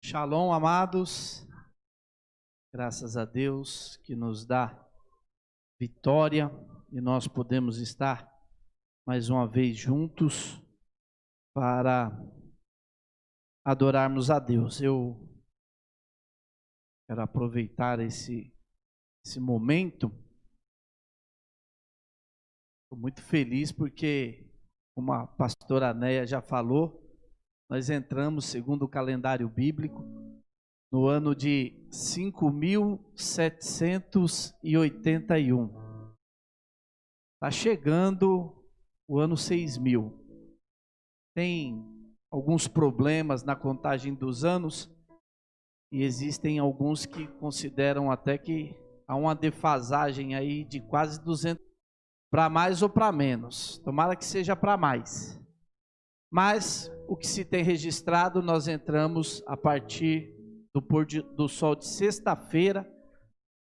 Shalom, amados, graças a Deus que nos dá vitória e nós podemos estar mais uma vez juntos para adorarmos a Deus. Eu quero aproveitar esse momento. Estou muito feliz porque, como a pastora Néia já falou, nós entramos, segundo o calendário bíblico, no ano de 5.781. Está chegando o ano 6.000. Tem alguns problemas na contagem dos anos e existem alguns que consideram até que há uma defasagem aí de quase 200, para mais ou para menos. Tomara que seja para mais. Mas o que se tem registrado, nós entramos a partir do pôr do sol de sexta-feira,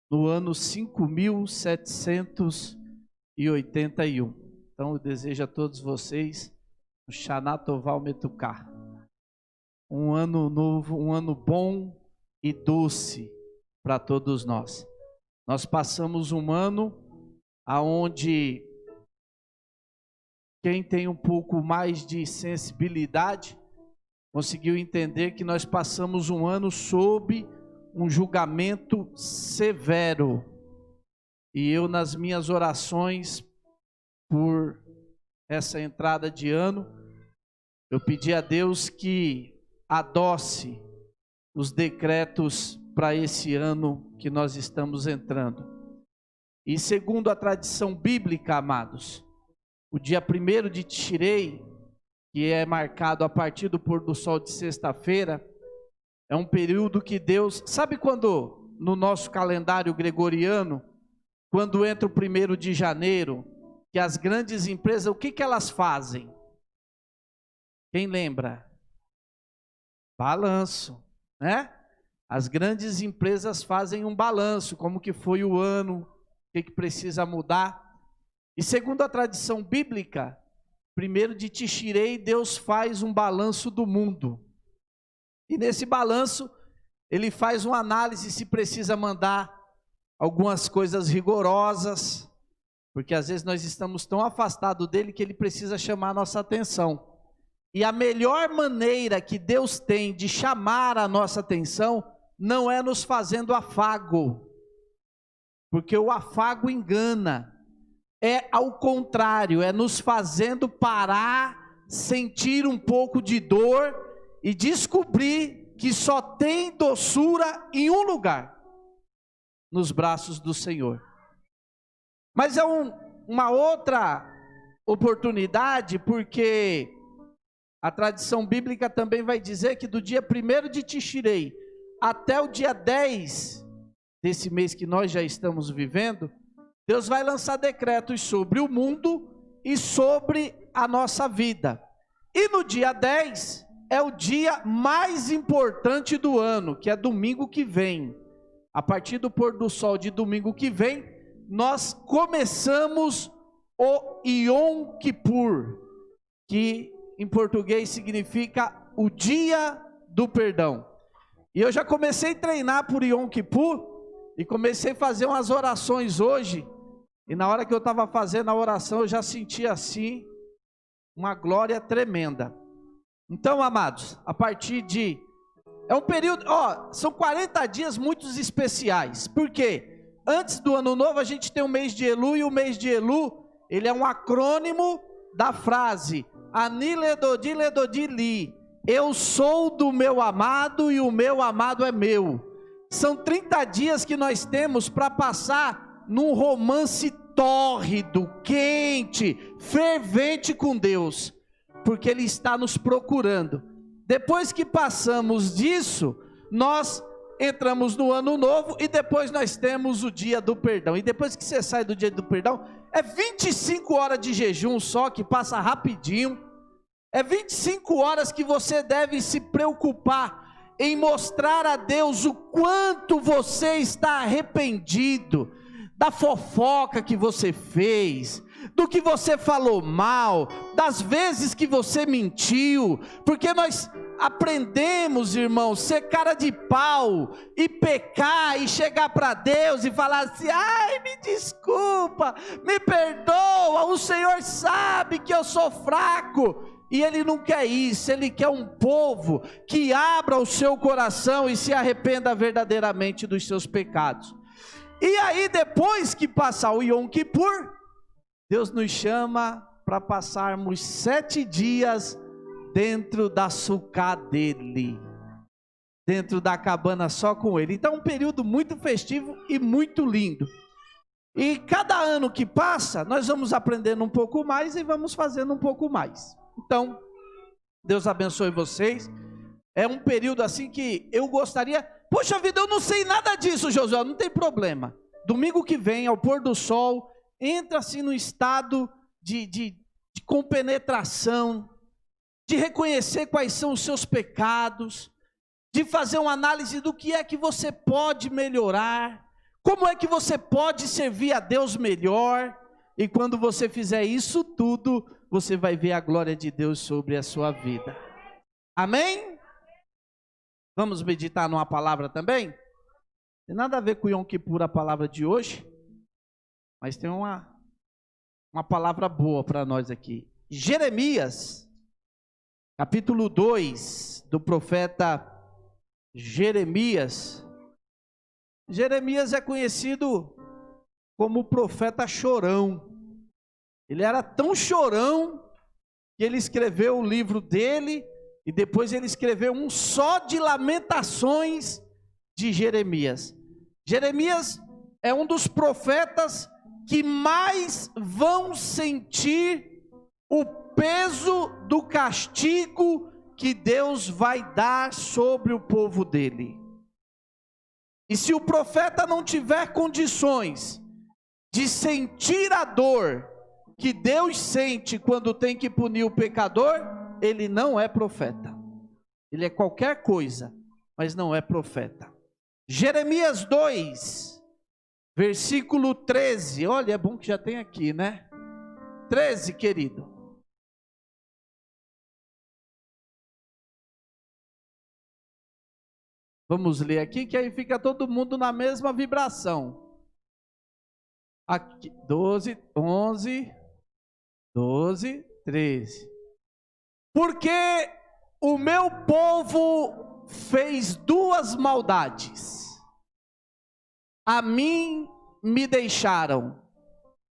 no ano 5.781. Então eu desejo a todos vocês um Shana Tová Umetuká, um ano novo, um ano bom e doce para todos nós. Nós passamos um ano aonde quem tem um pouco mais de sensibilidade conseguiu entender que nós passamos um ano sob um julgamento severo. E eu, nas minhas orações por essa entrada de ano, eu pedi a Deus que adoce os decretos para esse ano que nós estamos entrando. E segundo a tradição bíblica, amados, o dia 1º de Tishrei, que é marcado a partir do pôr do sol de sexta-feira, é um período que Deus... Sabe quando, no nosso calendário gregoriano, quando entra o 1º de janeiro, que as grandes empresas, o que elas fazem? Quem lembra? Balanço, né? As grandes empresas fazem um balanço, como que foi o ano, o que precisa mudar. E segundo a tradição bíblica, 1º de Tishrei, Deus faz um balanço do mundo. E nesse balanço, ele faz uma análise se precisa mandar algumas coisas rigorosas, porque às vezes nós estamos tão afastados dele que ele precisa chamar a nossa atenção. E a melhor maneira que Deus tem de chamar a nossa atenção não é nos fazendo afago, porque o afago engana. É ao contrário, é nos fazendo parar, sentir um pouco de dor e descobrir que só tem doçura em um lugar, nos braços do Senhor. Mas é uma outra oportunidade, porque a tradição bíblica também vai dizer que do dia 1º de Tishrei até o dia 10 desse mês que nós já estamos vivendo, Deus vai lançar decretos sobre o mundo e sobre a nossa vida. E no dia 10 é o dia mais importante do ano, que é domingo que vem. A partir do pôr do sol de domingo que vem, nós começamos o Yom Kippur, que em português significa o dia do perdão. E eu já comecei a treinar por Yom Kippur e comecei a fazer umas orações hoje. E na hora que eu estava fazendo a oração, eu já senti assim uma glória tremenda. Então, amados, a partir de... é um período... são 40 dias muito especiais. Por quê? Antes do ano novo, a gente tem o mês de Elu, e o mês de Elu, ele é um acrônimo da frase Ani ledodi ledodi li. Eu sou do meu amado e o meu amado é meu. São 30 dias que nós temos para passar num romance tórrido, quente, fervente com Deus, porque Ele está nos procurando. Depois que passamos disso, nós entramos no ano novo e depois nós temos o dia do perdão. E depois que você sai do dia do perdão, é 25 horas de jejum só, que passa rapidinho. É 25 horas que você deve se preocupar em mostrar a Deus o quanto você está arrependido da fofoca que você fez, do que você falou mal, das vezes que você mentiu, porque nós aprendemos, irmãos, ser cara de pau e pecar e chegar para Deus e falar assim: ai, me desculpa, me perdoa, o Senhor sabe que eu sou fraco. E Ele não quer isso, Ele quer um povo que abra o seu coração e se arrependa verdadeiramente dos seus pecados. E aí, depois que passar o Yom Kippur, Deus nos chama para passarmos 7 dias dentro da sucá dele, dentro da cabana só com ele. Então é um período muito festivo e muito lindo. E cada ano que passa, nós vamos aprendendo um pouco mais e vamos fazendo um pouco mais. Então, Deus abençoe vocês. É um período assim que eu gostaria... Poxa vida, eu não sei nada disso, Josué. Não tem problema. Domingo que vem, ao pôr do sol, entra assim no estado de compenetração, de reconhecer quais são os seus pecados, de fazer uma análise do que é que você pode melhorar, como é que você pode servir a Deus melhor. E quando você fizer isso tudo, você vai ver a glória de Deus sobre a sua vida. Amém? Vamos meditar numa palavra também? Tem nada a ver com o Yom Kippur, a palavra de hoje, mas tem uma palavra boa para nós aqui. Jeremias, capítulo 2, do profeta Jeremias. Jeremias é conhecido como o profeta chorão. Ele era tão chorão que ele escreveu o livro dele e depois ele escreveu um só de lamentações de Jeremias. Jeremias é um dos profetas que mais vão sentir o peso do castigo que Deus vai dar sobre o povo dele. E se o profeta não tiver condições de sentir a dor que Deus sente quando tem que punir o pecador, ele não é profeta. Ele é qualquer coisa, mas não é profeta. Jeremias 2, versículo 13. Olha, é bom que já tem aqui, né? 13, querido. Vamos ler aqui, que aí fica todo mundo na mesma vibração. Aqui, 12, 11, 12, 13. Porque o meu povo fez 2 maldades. A mim me deixaram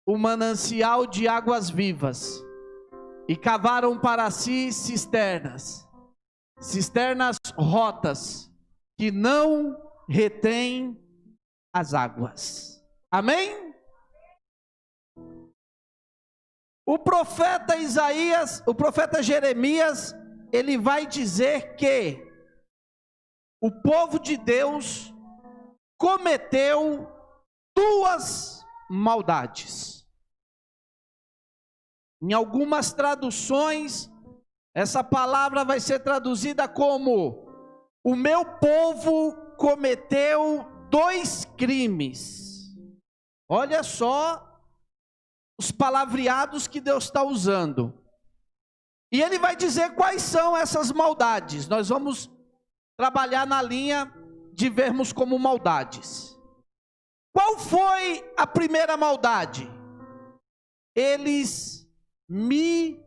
o manancial de águas vivas e cavaram para si cisternas rotas, que não retém as águas. Amém? O profeta Isaías, o profeta Jeremias, ele vai dizer que o povo de Deus cometeu 2 maldades. Em algumas traduções, essa palavra vai ser traduzida como: o meu povo cometeu 2 crimes. Olha só os palavreados que Deus está usando. E ele vai dizer quais são essas maldades. Nós vamos trabalhar na linha de vermos como maldades. Qual foi a primeira maldade? Eles me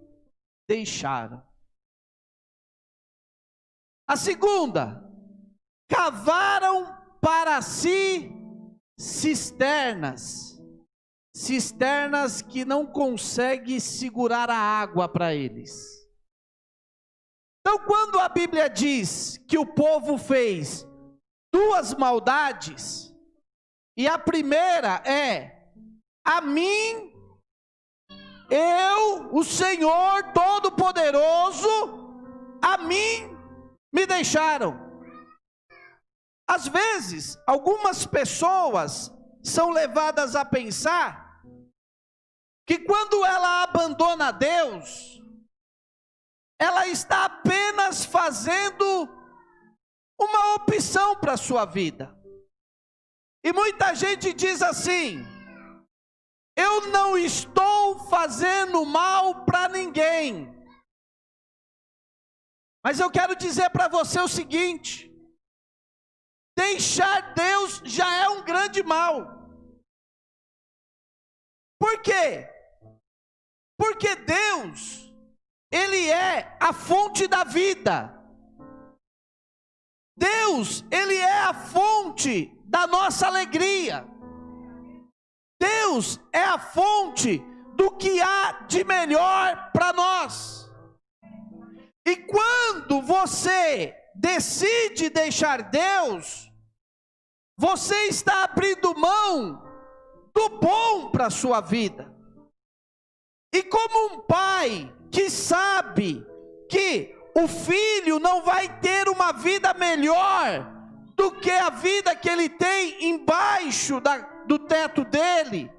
deixaram. A segunda, cavaram para si cisternas que não conseguem segurar a água para eles. Então, quando a Bíblia diz que o povo fez 2 maldades, e a primeira é: a mim, eu, o Senhor Todo-Poderoso, a mim me deixaram. Às vezes, algumas pessoas são levadas a pensar que quando ela abandona Deus, ela está apenas fazendo uma opção para a sua vida. E muita gente diz assim: eu não estou fazendo mal para ninguém. Mas eu quero dizer para você o seguinte: deixar Deus já é um grande mal. Por quê? Porque Deus, Ele é a fonte da vida. Deus, Ele é a fonte da nossa alegria. Deus é a fonte do que há de melhor para nós. E quando você decide deixar Deus, você está abrindo mão do bom para a sua vida. E como um pai que sabe que o filho não vai ter uma vida melhor do que a vida que ele tem embaixo do teto dele,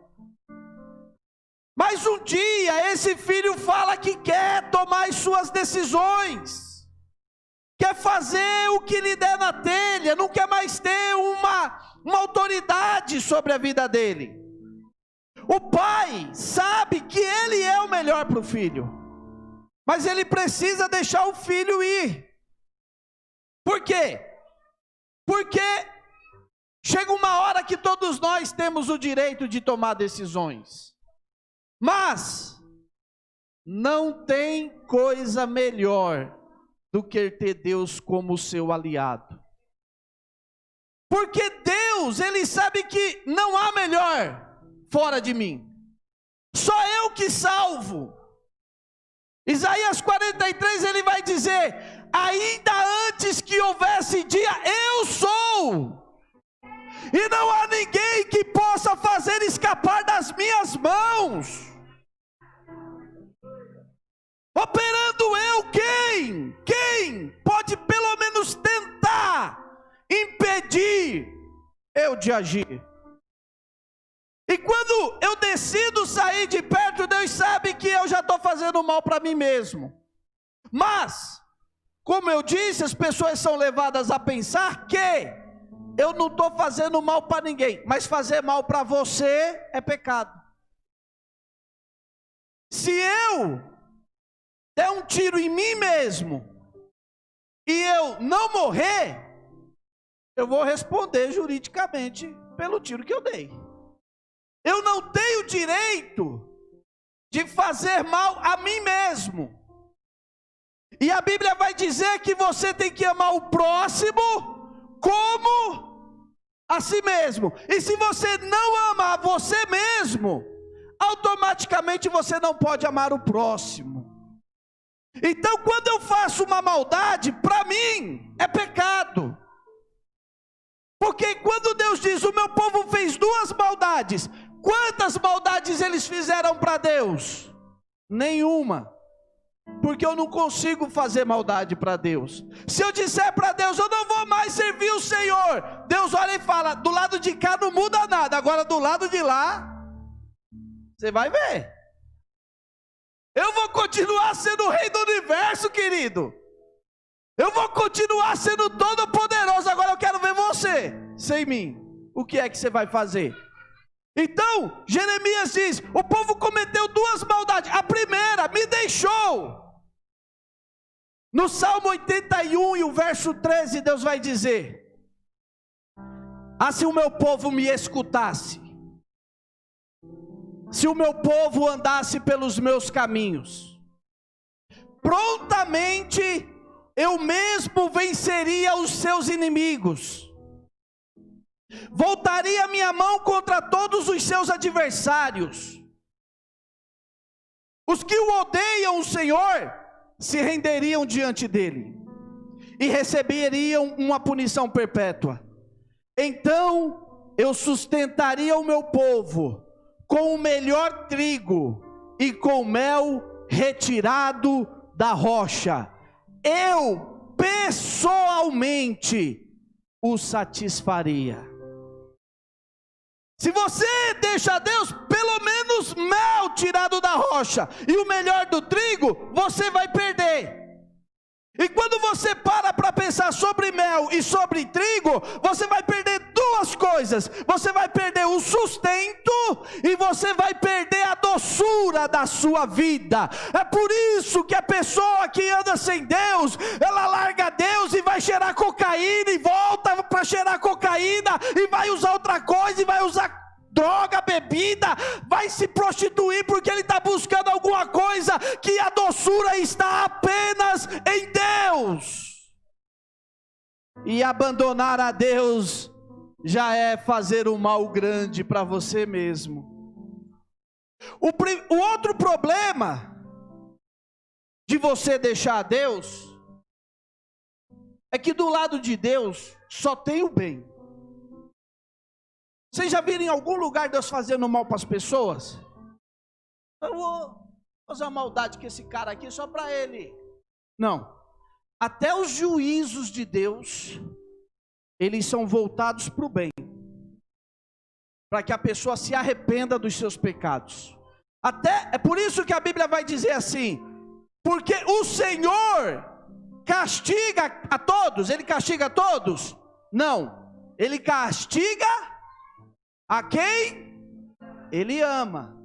mas um dia esse filho fala que quer tomar as suas decisões, quer fazer o que lhe der na telha, não quer mais ter uma autoridade sobre a vida dele. O pai sabe que ele é o melhor para o filho, mas ele precisa deixar o filho ir. Por quê? Porque chega uma hora que todos nós temos o direito de tomar decisões, mas não tem coisa melhor do que ter Deus como seu aliado. Porque Deus, Ele sabe que não há melhor fora de mim. Só eu que salvo. Isaías 43, ele vai dizer: ainda antes que houvesse dia, eu sou. E não há ninguém que possa fazer escapar das minhas mãos. Operando eu, quem pode pelo menos tentar impedir eu de agir? E quando eu decido sair de perto, Deus sabe que eu já estou fazendo mal para mim mesmo. Mas, como eu disse, as pessoas são levadas a pensar que eu não estou fazendo mal para ninguém, mas fazer mal para você é pecado. Se eu der um tiro em mim mesmo e eu não morrer, eu vou responder juridicamente pelo tiro que eu dei. Eu não tenho direito de fazer mal a mim mesmo. E a Bíblia vai dizer que você tem que amar o próximo como a si mesmo. E se você não ama a você mesmo, automaticamente você não pode amar o próximo. Então, quando eu faço uma maldade, para mim é pecado. Porque quando Deus diz: o meu povo fez 2 maldades, quantas maldades eles fizeram para Deus? Nenhuma. Porque eu não consigo fazer maldade para Deus. Se eu disser para Deus: eu não vou mais servir o Senhor, Deus olha e fala: do lado de cá não muda nada, agora do lado de lá, você vai ver. Eu vou continuar sendo o rei do universo, querido. Eu vou continuar sendo todo poderoso, agora eu quero ver você sem mim. O que é que você vai fazer? Então, Jeremias diz: o povo cometeu 2 maldades. A primeira, me deixou. No Salmo 81 e o verso 13, Deus vai dizer: ah, se o meu povo me escutasse, se o meu povo andasse pelos meus caminhos, prontamente eu mesmo venceria os seus inimigos, voltaria minha mão contra todos os seus adversários. Os que o odeiam o Senhor se renderiam diante dele e receberiam uma punição perpétua. Então eu sustentaria o meu povo com o melhor trigo e com mel retirado da rocha. Eu pessoalmente o satisfaria. Se você deixa Deus, pelo menos mel tirado da rocha e o melhor do trigo, você vai perder. E quando você para pensar sobre mel e sobre trigo, você vai perder 2 coisas. Você vai perder o sustento e você vai perder a doçura doçura da sua vida. É por isso que a pessoa que anda sem Deus, ela larga Deus e vai cheirar cocaína, e volta para cheirar cocaína, e vai usar outra coisa, e vai usar droga, bebida, vai se prostituir, porque ele está buscando alguma coisa que a doçura está apenas em Deus. E abandonar a Deus já é fazer um mal grande para você mesmo. O outro problema de você deixar a Deus é que do lado de Deus só tem o bem. Vocês já viram em algum lugar Deus fazendo mal para as pessoas? Eu vou fazer uma maldade com esse cara aqui só para ele. Não. Até os juízos de Deus, eles são voltados para o bem, para que a pessoa se arrependa dos seus pecados. Até é por isso que a Bíblia vai dizer assim: porque o Senhor castiga a todos. Ele castiga a todos? Não. Ele castiga a quem Ele ama.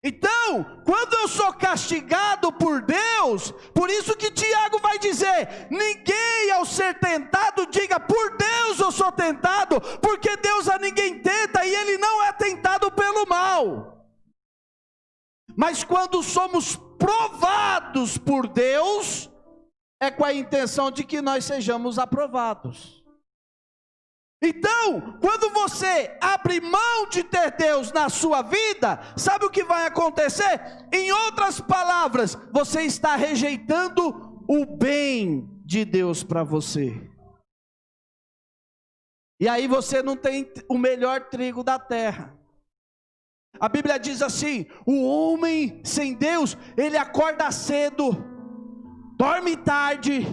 Então, quando eu sou castigado por Deus, por isso que Tiago vai dizer: ninguém ao ser tentado diga por Deus eu sou tentado, porque Deus a ninguém tenta e Ele não é tentado pelo mal. Mas quando somos provados por Deus, é com a intenção de que nós sejamos aprovados. Então, quando você abre mão de ter Deus na sua vida, sabe o que vai acontecer? Em outras palavras, você está rejeitando o bem de Deus para você. E aí você não tem o melhor trigo da terra. A Bíblia diz assim: o homem sem Deus, ele acorda cedo, dorme tarde,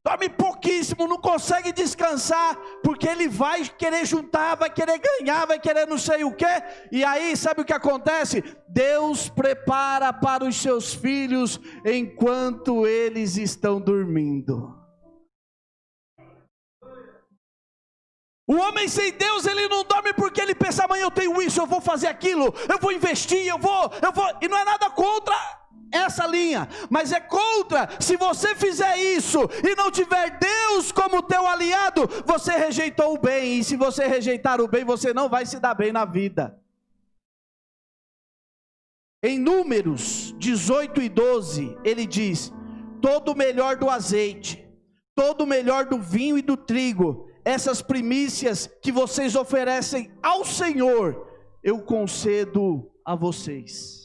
dorme pouquíssimo, não consegue descansar, porque ele vai querer juntar, vai querer ganhar, vai querer não sei o que. E aí sabe o que acontece? Deus prepara para os seus filhos enquanto eles estão dormindo. O homem sem Deus, ele não dorme porque ele pensa: amanhã eu tenho isso, eu vou fazer aquilo, eu vou investir, eu vou, e não é nada contra essa linha, mas é contra, se você fizer isso e não tiver Deus como teu aliado, você rejeitou o bem, e se você rejeitar o bem, você não vai se dar bem na vida. Em Números 18:12, ele diz: todo o melhor do azeite, todo o melhor do vinho e do trigo, essas primícias que vocês oferecem ao Senhor, eu concedo a vocês.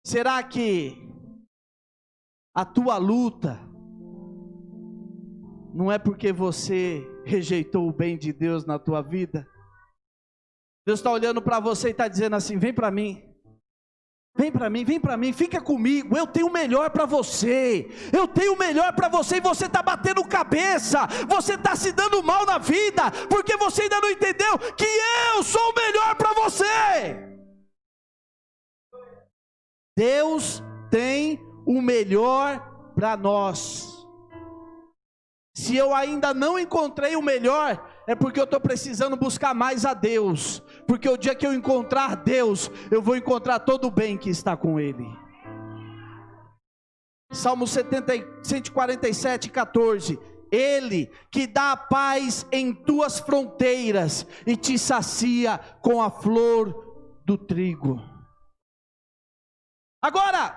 Será que a tua luta não é porque você rejeitou o bem de Deus na tua vida? Deus está olhando para você e está dizendo assim: vem para mim, vem para mim, vem para mim, fica comigo, eu tenho o melhor para você, eu tenho o melhor para você, e você está batendo cabeça, você está se dando mal na vida, porque você ainda não entendeu que eu sou o melhor para você. Deus tem o melhor para nós. Se eu ainda não encontrei o melhor, é porque eu estou precisando buscar mais a Deus, porque o dia que eu encontrar Deus, eu vou encontrar todo o bem que está com Ele. Salmo 147:14, Ele que dá a paz em tuas fronteiras e te sacia com a flor do trigo. Agora,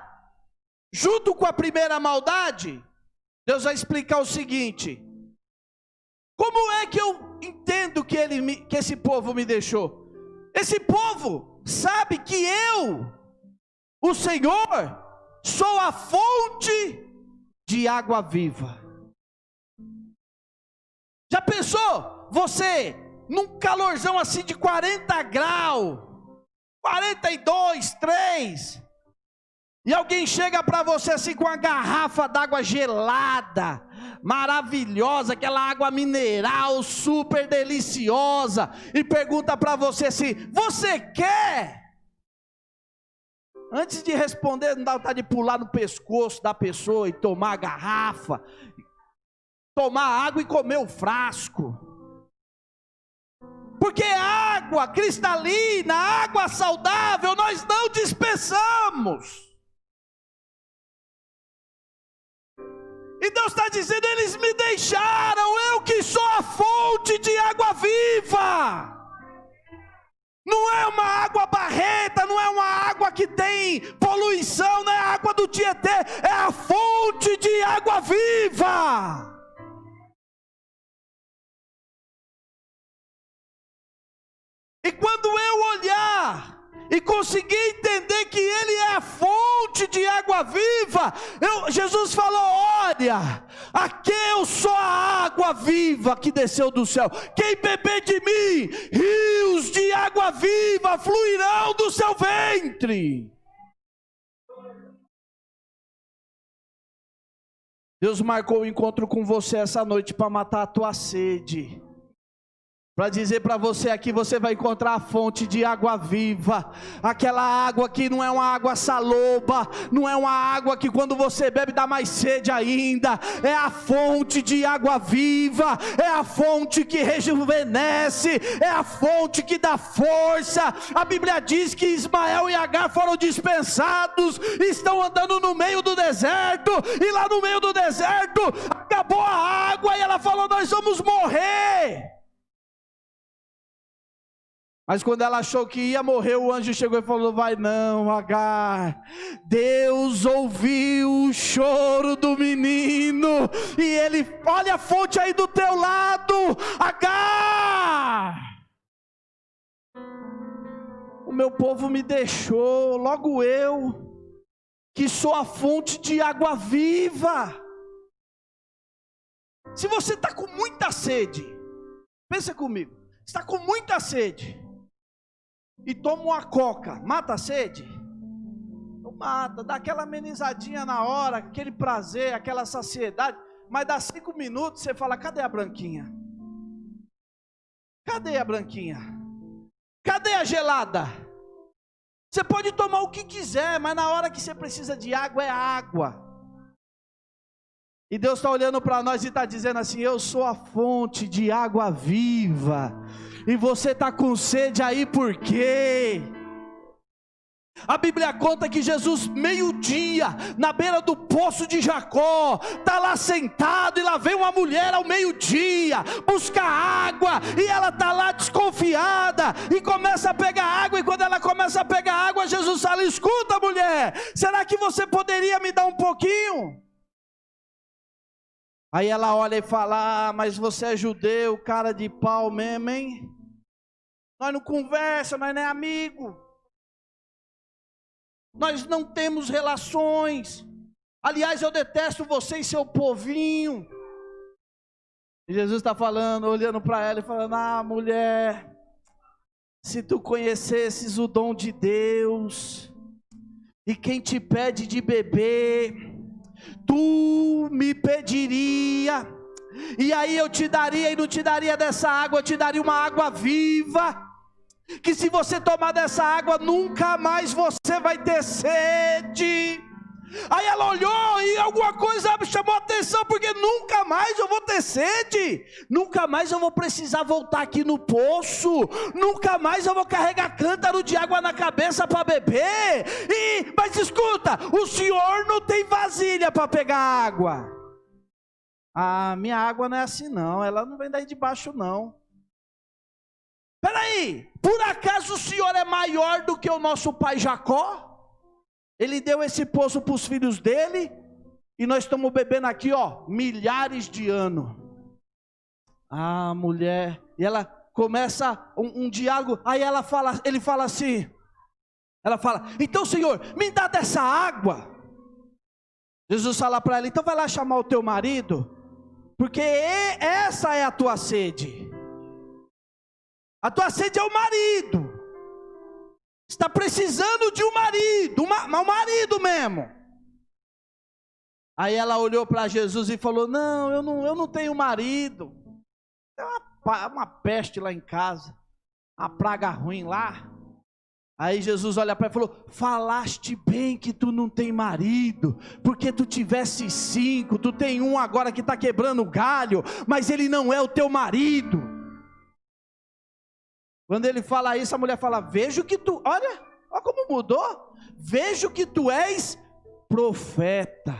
junto com a primeira maldade, Deus vai explicar o seguinte: como é que eu entendo que esse povo me deixou? Esse povo sabe que eu, o Senhor, sou a fonte de água viva. Já pensou você num calorzão assim de 40 graus, 42, 3, e alguém chega para você assim com uma garrafa d'água gelada, maravilhosa, aquela água mineral super deliciosa, e pergunta para você assim: você quer? Antes de responder, não dá vontade de pular no pescoço da pessoa e tomar a garrafa, tomar água e comer o frasco. Porque água cristalina, água saudável, nós não dispensamos. E Deus está dizendo: eles me deixaram, eu que sou a fonte de água viva. Não é uma água barreta, não é uma água que tem poluição, não é a água do Tietê, é a fonte de água viva. E quando eu olhar e conseguir entender que Ele é a fonte de água viva, Jesus falou: olha, aqui eu sou a água viva que desceu do céu. Quem beber de mim, rios de água viva fluirão do seu ventre. Deus marcou o encontro com você essa noite para matar a tua sede. Para dizer para você aqui, você vai encontrar a fonte de água viva. Aquela água que não é uma água saloba, não é uma água que quando você bebe dá mais sede ainda. É a fonte de água viva, é a fonte que rejuvenesce, é a fonte que dá força. A Bíblia diz que Ismael e Agar foram dispensados, estão andando no meio do deserto, e lá no meio do deserto acabou a água, e ela falou: nós vamos morrer. Mas quando ela achou que ia morrer, o anjo chegou e falou: vai não, Agar, Deus ouviu o choro do menino, e ele, olha a fonte aí do teu lado, Agar, o meu povo me deixou, logo eu, que sou a fonte de água viva. Se você está com muita sede, pensa comigo, está com muita sede, e toma uma coca, mata a sede? Não mata, dá aquela amenizadinha na hora, aquele prazer, aquela saciedade, mas dá 5 minutos, você fala: cadê a branquinha? Cadê a branquinha? Cadê a gelada? Você pode tomar o que quiser, mas na hora que você precisa de água, é água. E Deus está olhando para nós e está dizendo assim: eu sou a fonte de água viva. E você está com sede aí por quê? A Bíblia conta que Jesus, meio-dia, na beira do poço de Jacó, está lá sentado, e lá vem uma mulher ao meio-dia buscar água, e ela está lá desconfiada, e começa a pegar água, e quando ela começa a pegar água, Jesus fala: escuta, mulher, será que você poderia me dar um pouquinho? Aí ela olha e fala: ah, mas você é judeu, cara de pau mesmo, hein? Nós não conversa, nós não é amigo. Nós não temos relações. Aliás, eu detesto você e seu povinho. E Jesus está falando, olhando para ela e falando: ah, mulher, se tu conhecesses o dom de Deus, e quem te pede de beber, tu me pediria, e aí eu te daria, e não te daria dessa água, eu te daria uma água viva, que se você tomar dessa água, nunca mais você vai ter sede. Aí ela olhou e alguma coisa me chamou a atenção, porque nunca mais eu vou ter sede, nunca mais eu vou precisar voltar aqui no poço, nunca mais eu vou carregar cântaro de água na cabeça para beber. Mas escuta, o senhor não tem vasilha para pegar água. Ah, minha água não é assim não, ela não vem daí de baixo não. Peraí, por acaso o senhor é maior do que o nosso pai Jacó? Ele deu esse poço para os filhos dele, e nós estamos bebendo aqui, ó, milhares de anos. Ah, mulher, e ela começa um diálogo, aí ele fala assim, ela fala: então, senhor, me dá dessa água. Jesus fala para ela: então vai lá chamar o teu marido, porque essa é a tua sede. A tua sede é o marido. Está precisando de um marido, um marido mesmo. Aí ela olhou para Jesus e falou: não, eu não tenho marido. Tem uma peste lá em casa, uma praga ruim lá. Aí Jesus olha para ela e falou: falaste bem que tu não tem marido, porque tu tivesse 5, tu tem um agora que está quebrando galho, mas ele não é o teu marido. Quando ele fala isso, a mulher fala: vejo que tu, olha como mudou. Vejo que tu és profeta.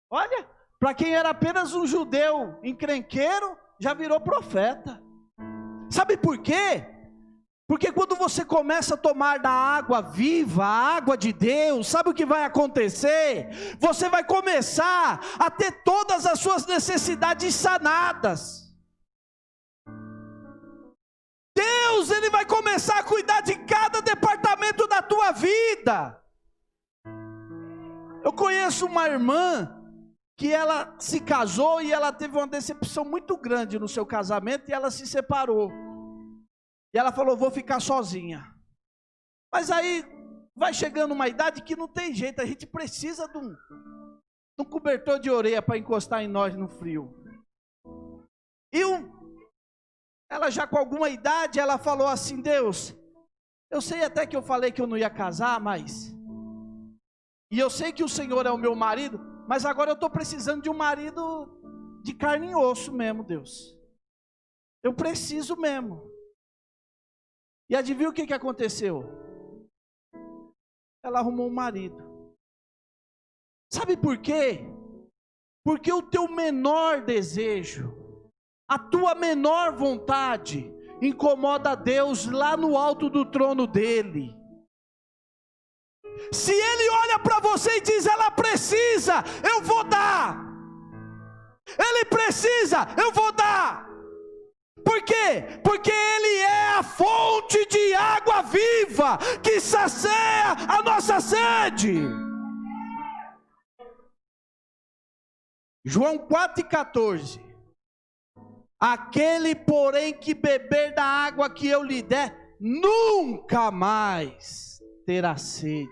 Olha, para quem era apenas um judeu encrenqueiro, já virou profeta. Sabe por quê? Porque quando você começa a tomar da água viva, a água de Deus, sabe o que vai acontecer? Você vai começar a ter todas as suas necessidades sanadas. Deus, Ele vai começar a cuidar de cada departamento da tua vida. Eu conheço uma irmã que ela se casou e ela teve uma decepção muito grande no seu casamento e ela se separou. E ela falou: vou ficar sozinha. Mas aí vai chegando uma idade que não tem jeito, a gente precisa de um cobertor de orelha para encostar em nós no frio. E ela já com alguma idade, ela falou assim: Deus, eu sei até que eu falei que eu não ia casar, e eu sei que o Senhor é o meu marido, mas agora eu estou precisando de um marido de carne e osso mesmo, Deus. Eu preciso mesmo. E adivinha o que aconteceu? Ela arrumou um marido. Sabe por quê? Porque o teu menor desejo, a tua menor vontade, incomoda a Deus lá no alto do trono dele. Se ele olha para você e diz: ela precisa, eu vou dar. Ele precisa, eu vou dar. Por quê? Porque Ele é a fonte de água viva que sacia a nossa sede. João 4,14. Aquele, porém, que beber da água que eu lhe der, nunca mais terá sede.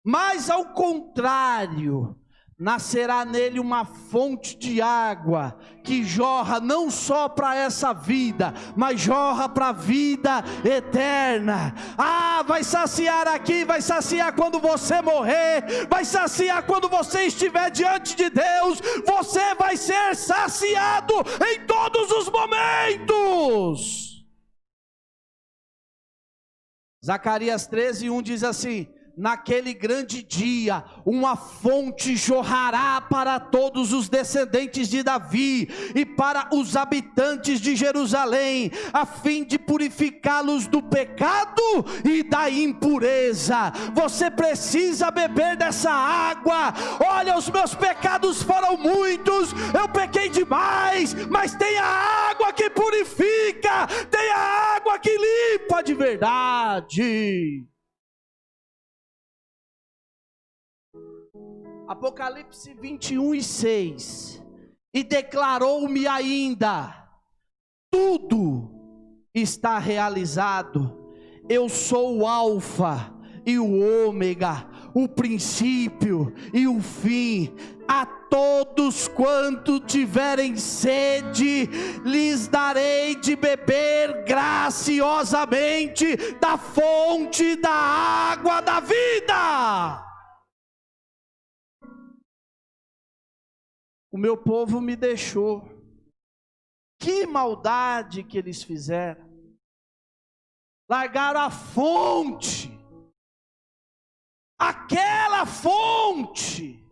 Mas ao contrário, nascerá nele uma fonte de água que jorra não só para essa vida, mas jorra para a vida eterna. Vai saciar aqui, vai saciar quando você morrer, vai saciar quando você estiver diante de Deus. Você vai ser saciado em todos os momentos. Zacarias 13:1 diz assim: naquele grande dia, uma fonte jorrará para todos os descendentes de Davi e para os habitantes de Jerusalém, a fim de purificá-los do pecado e da impureza. Você precisa beber dessa água. Olha, os meus pecados foram muitos, eu pequei demais, mas tem a água que purifica, tem a água que limpa de verdade. Apocalipse 21:6. E declarou-me ainda: tudo está realizado. Eu sou o Alfa e o Ômega, o princípio e o fim. A todos quanto tiverem sede, lhes darei de beber graciosamente da fonte da água da vida. O meu povo me deixou. Que maldade que eles fizeram. Largaram a fonte. Aquela fonte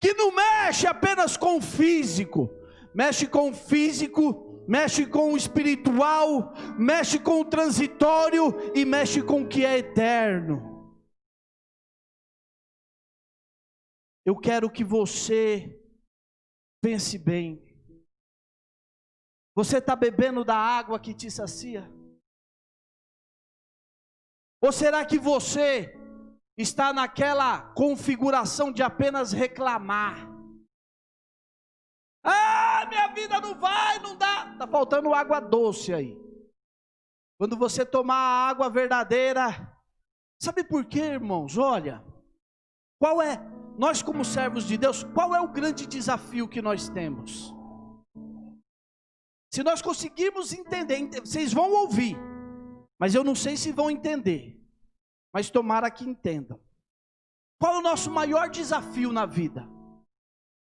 que não mexe apenas com o físico, mexe com o físico, mexe com o espiritual, mexe com o transitório e mexe com o que é eterno. Eu quero que você pense bem. Você está bebendo da água que te sacia? Ou será que você está naquela configuração de apenas reclamar? Minha vida não vai, não dá. Está faltando água doce aí. Quando você tomar a água verdadeira, sabe por quê, irmãos? Olha, nós como servos de Deus, qual é o grande desafio que nós temos? Se nós conseguirmos entender, vocês vão ouvir, mas eu não sei se vão entender, mas tomara que entendam. Qual é o nosso maior desafio na vida?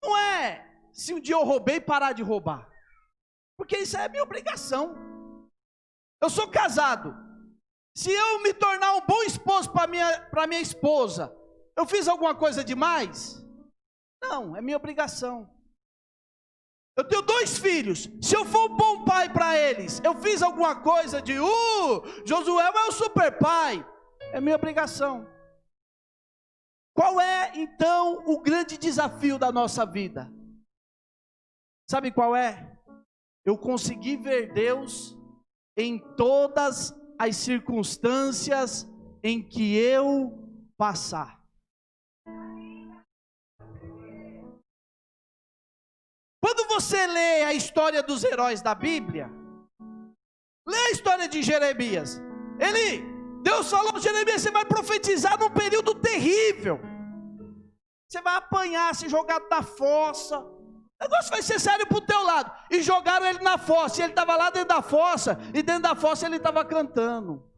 Não é se um dia eu roubei parar de roubar. Porque isso é minha obrigação. Eu sou casado. Se eu me tornar um bom esposo para minha esposa, eu fiz alguma coisa demais? Não, é minha obrigação. Eu tenho 2 filhos. Se eu for um bom pai para eles, eu fiz alguma coisa de Josué é o super pai. É minha obrigação. Qual é então o grande desafio da nossa vida? Sabe qual é? Eu consegui ver Deus em todas as circunstâncias em que eu passar. Quando você lê a história dos heróis da Bíblia, lê a história de Jeremias. Deus falou: Jeremias, você vai profetizar num período terrível. Você vai apanhar, ser jogado na fossa. O negócio vai ser sério para o teu lado. E jogaram ele na fossa. E ele estava lá dentro da fossa. E dentro da fossa ele estava cantando.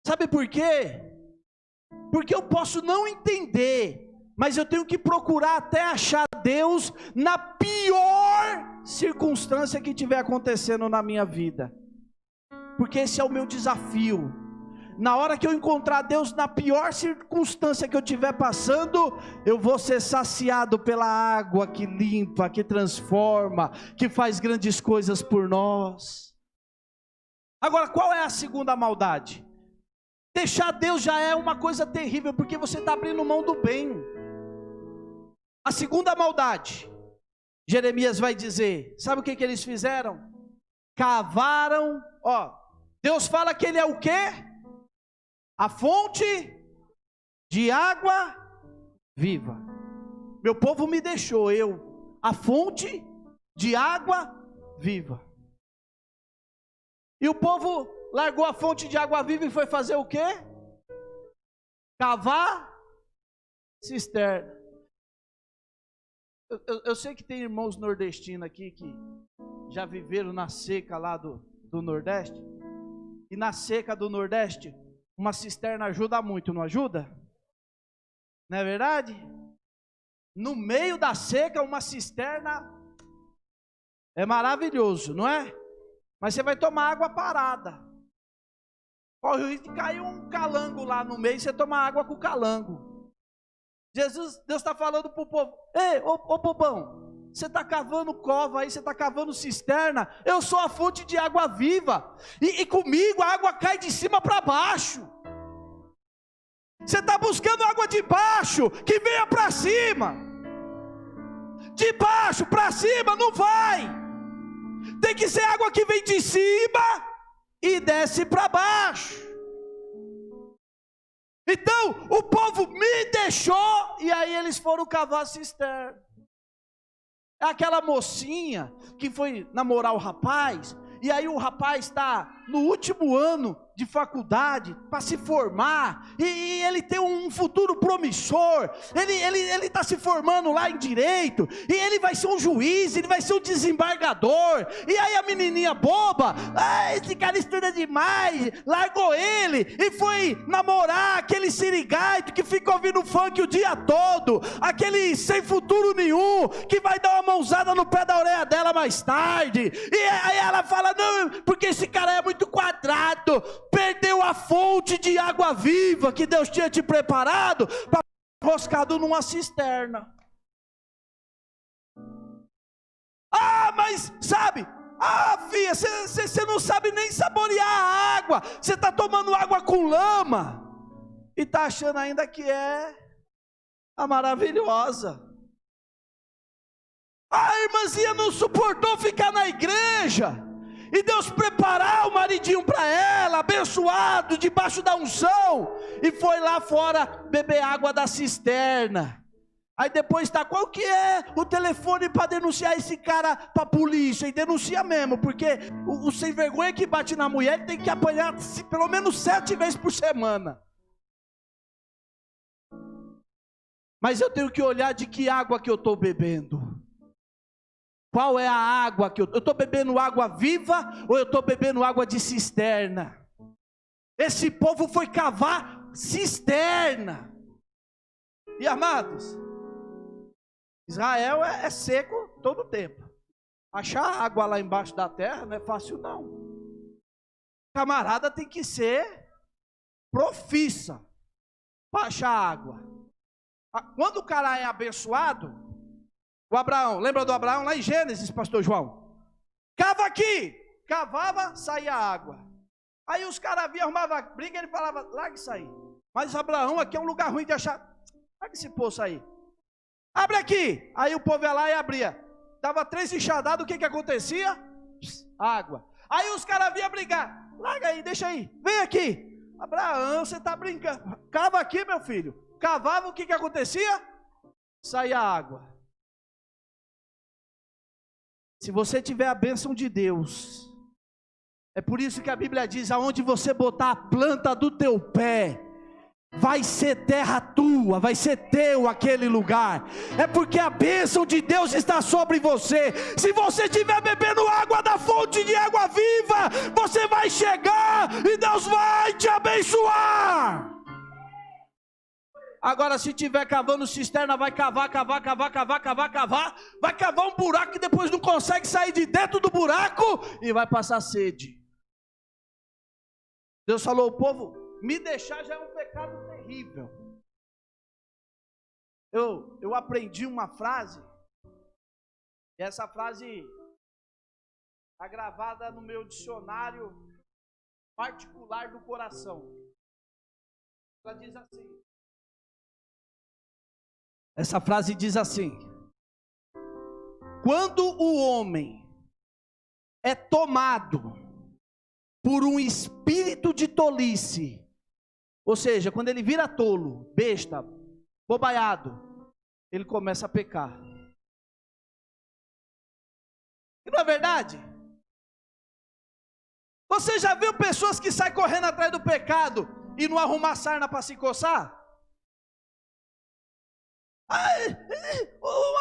Sabe por quê? Porque eu posso não entender, mas eu tenho que procurar até achar Deus na pior circunstância que estiver acontecendo na minha vida. Porque esse é o meu desafio. Na hora que eu encontrar Deus na pior circunstância que eu estiver passando, eu vou ser saciado pela água que limpa, que transforma, que faz grandes coisas por nós. Agora, qual é a segunda maldade? Deixar Deus já é uma coisa terrível, porque você está abrindo mão do bem. A segunda maldade, Jeremias vai dizer, sabe o que eles fizeram? Cavaram, Deus fala que ele é o quê? A fonte de água viva. Meu povo me deixou, a fonte de água viva. E o povo largou a fonte de água viva e foi fazer o quê? Cavar cisterna. Eu sei que tem irmãos nordestinos aqui que já viveram na seca lá do Nordeste. E na seca do Nordeste, uma cisterna ajuda muito, não ajuda? Não é verdade? No meio da seca, uma cisterna é maravilhoso, não é? Mas você vai tomar água parada. Corre o risco de cair um calango lá no meio e você toma água com o calango. Deus está falando para o povo: ei, ô bobão, você está cavando cova aí, você está cavando cisterna, eu sou a fonte de água viva, e comigo a água cai de cima para baixo. Você está buscando água de baixo, que venha para cima. De baixo para cima não vai. Tem que ser água que vem de cima e desce para baixo. Então o povo me deixou, e aí eles foram cavar cisterna. É aquela mocinha que foi namorar o rapaz, e aí o rapaz está no último ano de faculdade para se formar, e ele tem um futuro promissor. Ele está se formando lá em direito, e ele vai ser um juiz, ele vai ser um desembargador. E aí a menininha boba, esse cara estuda demais, largou ele e foi namorar aquele sirigaito que fica ouvindo funk o dia todo, aquele sem futuro nenhum, que vai dar uma mãozada no pé da orelha dela mais tarde. E aí ela fala: não, porque esse cara é muito quadrado, perdeu a fonte de água viva que Deus tinha te preparado para enroscado numa cisterna. Mas sabe, filha, você não sabe nem saborear a água, você está tomando água com lama e está achando ainda que é a maravilhosa. A irmãzinha não suportou ficar na igreja, e Deus preparar o maridinho para ela, abençoado, debaixo da unção, e foi lá fora beber água da cisterna. Aí depois qual que é o telefone para denunciar esse cara para a polícia? E denuncia mesmo, porque o sem vergonha que bate na mulher tem que apanhar pelo menos 7 vezes por semana. Mas eu tenho que olhar de que água que eu estou bebendo. Qual é a água que eu estou bebendo? Água viva ou eu estou bebendo água de cisterna? Esse povo foi cavar cisterna. E amados, Israel é seco todo o tempo. Achar água lá embaixo da terra não é fácil não. Camarada tem que ser profissa para achar água. Quando o cara é abençoado, o Abraão, lembra do Abraão lá em Gênesis, pastor João? Cava aqui, cavava, saía água. Aí os caras vinham, arrumavam briga, ele falava, larga isso aí. Mas Abraão, aqui é um lugar ruim de achar, larga esse poço aí. Abre aqui. Aí o povo ia lá e abria. Dava 3 enxadadas, o que acontecia? Água. Aí os caras vinham brigar, larga aí, deixa aí, vem aqui. Abraão, você está brincando, cava aqui meu filho. Cavava, o que acontecia? Saía água. Se você tiver a bênção de Deus, é por isso que a Bíblia diz, aonde você botar a planta do teu pé, vai ser terra tua, vai ser teu aquele lugar. É porque a bênção de Deus está sobre você. Se você estiver bebendo água da fonte de água viva, você vai chegar e Deus vai te abençoar. Agora, se tiver cavando cisterna, vai cavar, vai cavar um buraco que depois não consegue sair de dentro do buraco e vai passar sede. Deus falou ao povo, me deixar já é um pecado terrível. Eu aprendi uma frase, e essa frase está gravada no meu dicionário particular do coração. Ela diz assim. Essa frase diz assim: quando o homem é tomado por um espírito de tolice, ou seja, quando ele vira tolo, besta, bobaiado, ele começa a pecar. E não é verdade? Você já viu pessoas que saem correndo atrás do pecado e não arrumar sarna para se coçar?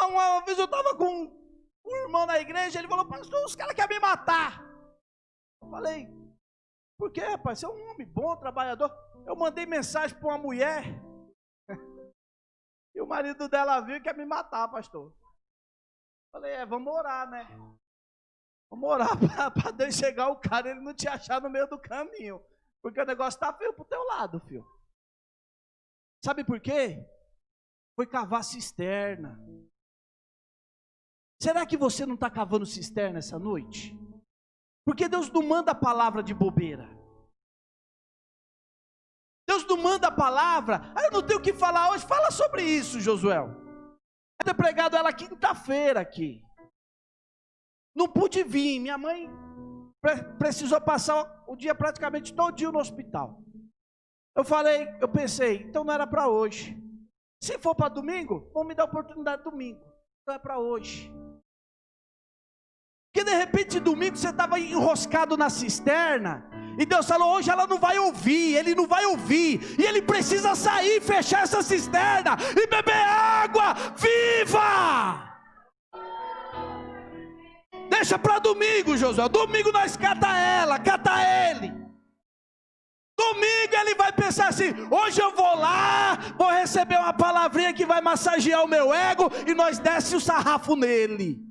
Uma vez eu estava com um irmão na igreja, ele falou, pastor, os caras querem me matar. Eu falei, por quê, rapaz? Você é um homem bom, trabalhador. Eu mandei mensagem para uma mulher, e o marido dela viu e quer me matar, pastor. Eu falei, vamos orar, né? Vamos orar para Deus chegar o cara, ele não te achar no meio do caminho, porque o negócio está feio para o teu lado, filho. Sabe por quê? Foi cavar cisterna. Será que você não está cavando cisterna essa noite? Porque Deus não manda a palavra de bobeira. Deus não manda a palavra. Eu não tenho o que falar hoje. Fala sobre isso, Josué. Eu ter pregado ela quinta-feira aqui. Não pude vir. Minha mãe precisou passar o dia praticamente todinho no hospital. Eu pensei, então não era para hoje. Se for para domingo, vão me dar oportunidade domingo. Não é para hoje. Porque de repente domingo você estava enroscado na cisterna, e Deus falou, hoje ela não vai ouvir, ele não vai ouvir, e ele precisa sair, fechar essa cisterna, e beber água viva. Deixa para domingo, Josué, domingo nós cata ele. Domingo ele vai pensar assim, hoje eu vou lá, vou receber uma palavrinha que vai massagear o meu ego, e nós desce o sarrafo nele.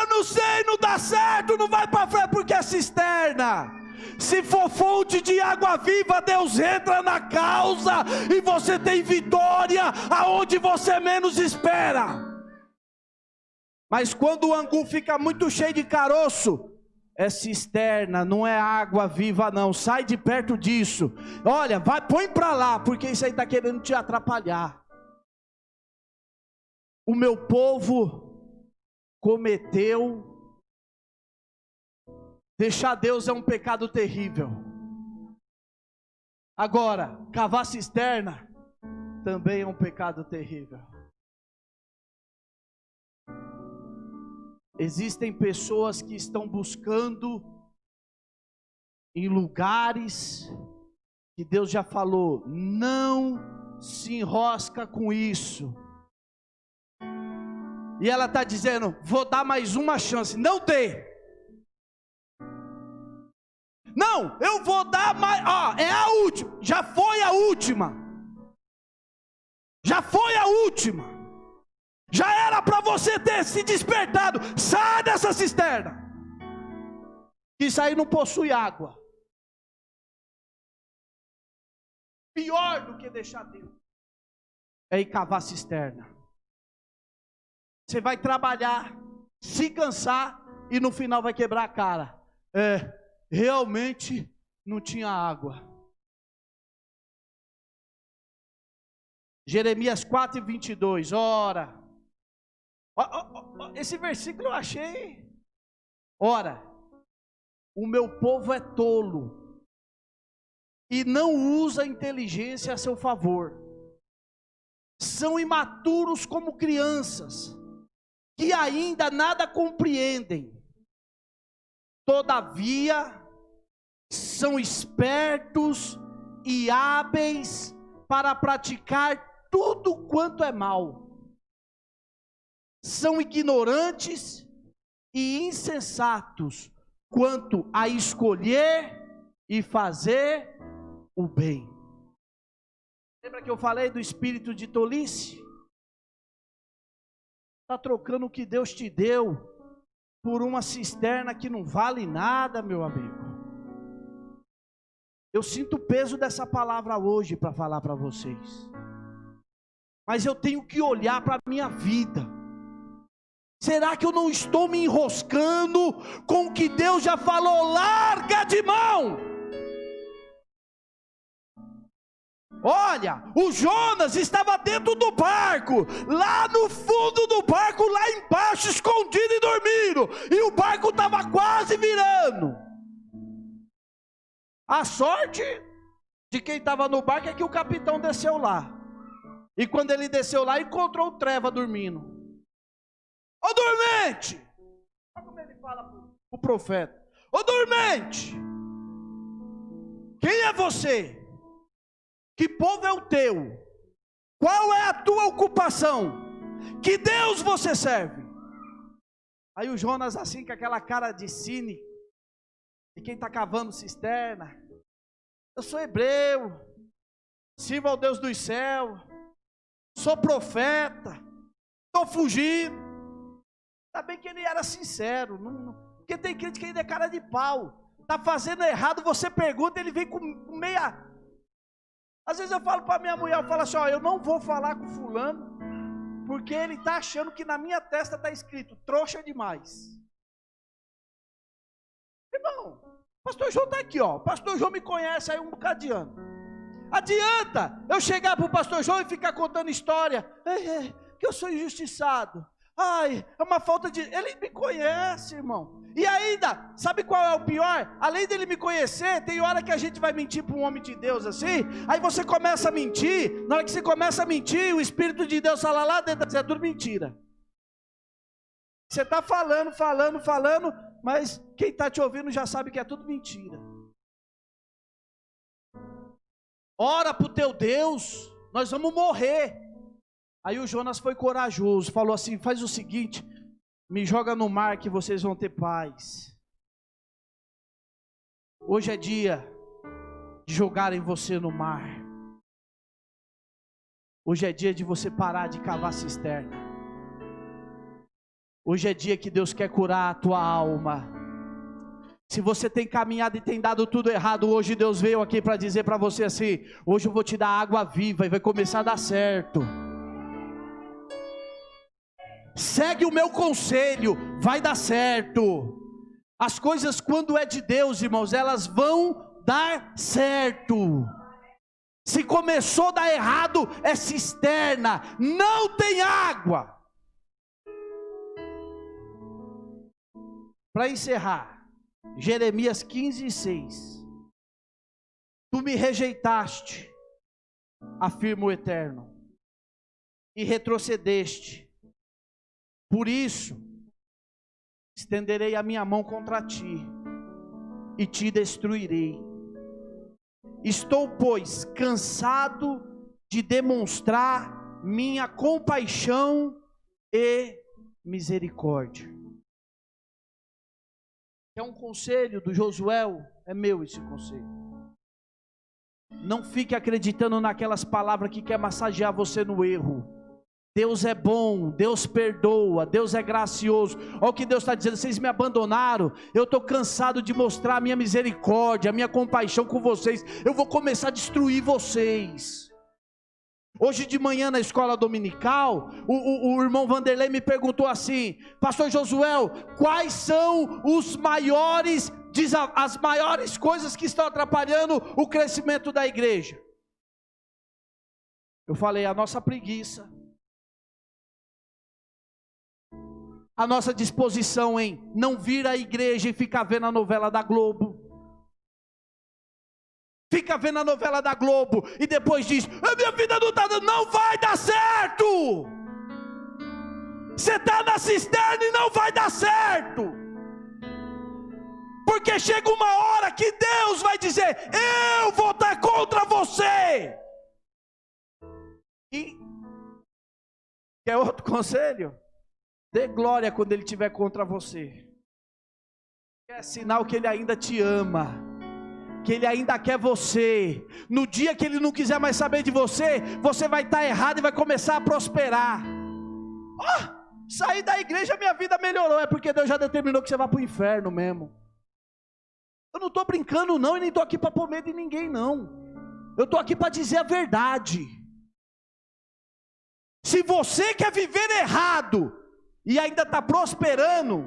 Eu não sei, não dá certo, não vai para frente, porque é cisterna. Se for fonte de água viva, Deus entra na causa, e você tem vitória, aonde você menos espera. Mas quando o angu fica muito cheio de caroço, é cisterna, não é água viva não, sai de perto disso. Olha, põe para lá, porque isso aí está querendo te atrapalhar. O meu povo cometeu, deixar Deus é um pecado terrível. Agora, cavar cisterna também é um pecado terrível. Existem pessoas que estão buscando em lugares que Deus já falou, não se enrosca com isso. E ela está dizendo, vou dar mais uma chance. Não dê. Não, eu vou dar mais, é a última. Já foi a última. Já foi a última. Já era era para você ter se despertado. Sai dessa cisterna. Isso aí não possui água. Pior do que deixar Deus é ir cavar cisterna. Você vai trabalhar, se cansar e no final vai quebrar a cara. Realmente não tinha água. Jeremias 4:22, ora. Esse versículo eu achei. Ora, o meu povo é tolo e não usa a inteligência a seu favor. São imaturos como crianças, que ainda nada compreendem. Todavia, são espertos e hábeis para praticar tudo quanto é mal. São ignorantes e insensatos quanto a escolher e fazer o bem. Lembra que eu falei do espírito de tolice? Está trocando o que Deus te deu por uma cisterna que não vale nada, meu amigo. Eu sinto o peso dessa palavra hoje para falar para vocês. Mas eu tenho que olhar para a minha vida. Será que eu não estou me enroscando com o que Deus já falou? Larga de mão! Olha, o Jonas estava dentro do barco, lá no fundo do barco, lá embaixo, escondido e dormindo, e o barco estava quase virando. A sorte de quem estava no barco é que o capitão desceu lá, e quando ele desceu lá, encontrou o Treva dormindo. Ô dormente! Olha como ele fala para o profeta: ô dormente, quem é você? Que povo é o teu? Qual é a tua ocupação? Que Deus você serve? Aí o Jonas assim com aquela cara de cine, de quem está cavando cisterna: eu sou hebreu, sirvo ao Deus dos céus, sou profeta, estou fugindo. Ainda bem que ele era sincero, porque tem crente que ainda é cara de pau, está fazendo errado, você pergunta, ele vem com meia... Às vezes eu falo para minha mulher, eu falo assim, eu não vou falar com fulano, porque ele está achando que na minha testa está escrito, trouxa demais. Irmão, o pastor João está aqui, o pastor João me conhece aí um bocado de ano. Adianta eu chegar para o pastor João e ficar contando história, que eu sou injustiçado. Ai, é uma falta de... Ele me conhece, irmão. E ainda, sabe qual é o pior? Além dele me conhecer, tem hora que a gente vai mentir para um homem de Deus assim, aí você começa a mentir, na hora que você começa a mentir, o Espírito de Deus fala lá dentro, é tudo mentira. Você está falando, mas quem está te ouvindo já sabe que é tudo mentira. Ora para o teu Deus, nós vamos morrer. Aí o Jonas foi corajoso, falou assim, faz o seguinte, me joga no mar que vocês vão ter paz. Hoje é dia de jogarem você no mar. Hoje é dia de você parar de cavar cisterna. Hoje é dia que Deus quer curar a tua alma. Se você tem caminhado e tem dado tudo errado, hoje Deus veio aqui para dizer para você assim, hoje eu vou te dar água viva e vai começar a dar certo. Segue o meu conselho, vai dar certo. As coisas quando é de Deus, irmãos, elas vão dar certo. Se começou a dar errado, é cisterna, não tem água. Para encerrar, Jeremias 15:6. Tu me rejeitaste, afirma o Eterno, e retrocedeste. Por isso, estenderei a minha mão contra ti, e te destruirei. Estou, pois, cansado de demonstrar minha compaixão e misericórdia. É um conselho do Josué, é meu esse conselho. Não fique acreditando naquelas palavras que quer massagear você no erro. Deus é bom, Deus perdoa, Deus é gracioso. Olha o que Deus está dizendo: vocês me abandonaram, eu estou cansado de mostrar a minha misericórdia, a minha compaixão com vocês, eu vou começar a destruir vocês. Hoje de manhã na escola dominical, o irmão Vanderlei me perguntou assim: pastor Josuel, quais são as maiores coisas que estão atrapalhando o crescimento da igreja? Eu falei: a nossa preguiça, a nossa disposição em não vir à igreja e ficar vendo a novela da Globo. Fica vendo a novela da Globo e depois diz: a minha vida não está dando, não vai dar certo. Você está na cisterna e não vai dar certo. Porque chega uma hora que Deus vai dizer: eu vou estar contra você. E quer outro conselho? Dê glória quando Ele estiver contra você. É sinal que Ele ainda te ama, que Ele ainda quer você. No dia que Ele não quiser mais saber de você, você vai estar errado e vai começar a prosperar. Sair da igreja, minha vida melhorou. É porque Deus já determinou que você vai para o inferno mesmo. Eu não estou brincando não, e nem estou aqui para pôr medo de ninguém não. Eu estou aqui para dizer a verdade. Se você quer viver errado e ainda está prosperando,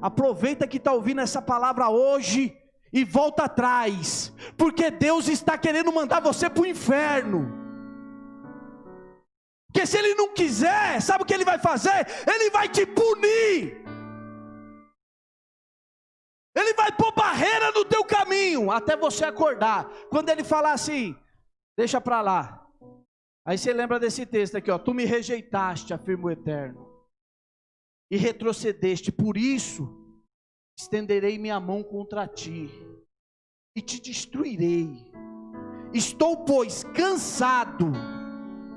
aproveita que está ouvindo essa palavra hoje e volta atrás, porque Deus está querendo mandar você para o inferno. Porque se Ele não quiser, sabe o que Ele vai fazer? Ele vai te punir. Ele vai pôr barreira no teu caminho, até você acordar. Quando Ele falar assim: deixa para lá. Aí você lembra desse texto aqui, ó: tu me rejeitaste, afirma o Eterno, e retrocedeste, por isso estenderei minha mão contra ti e te destruirei. Estou, pois, cansado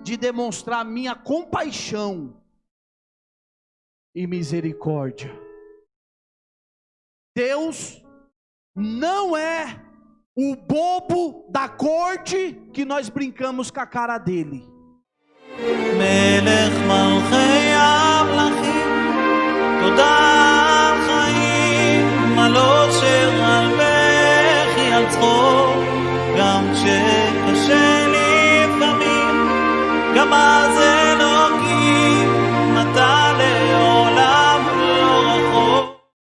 de demonstrar minha compaixão e misericórdia. Deus não é o bobo da corte que nós brincamos com a cara dele. מלך מלכי המלכים, תודה על חיים, מלא שעל בכי על צחוק, גם כשקשה לפעמים, גם אז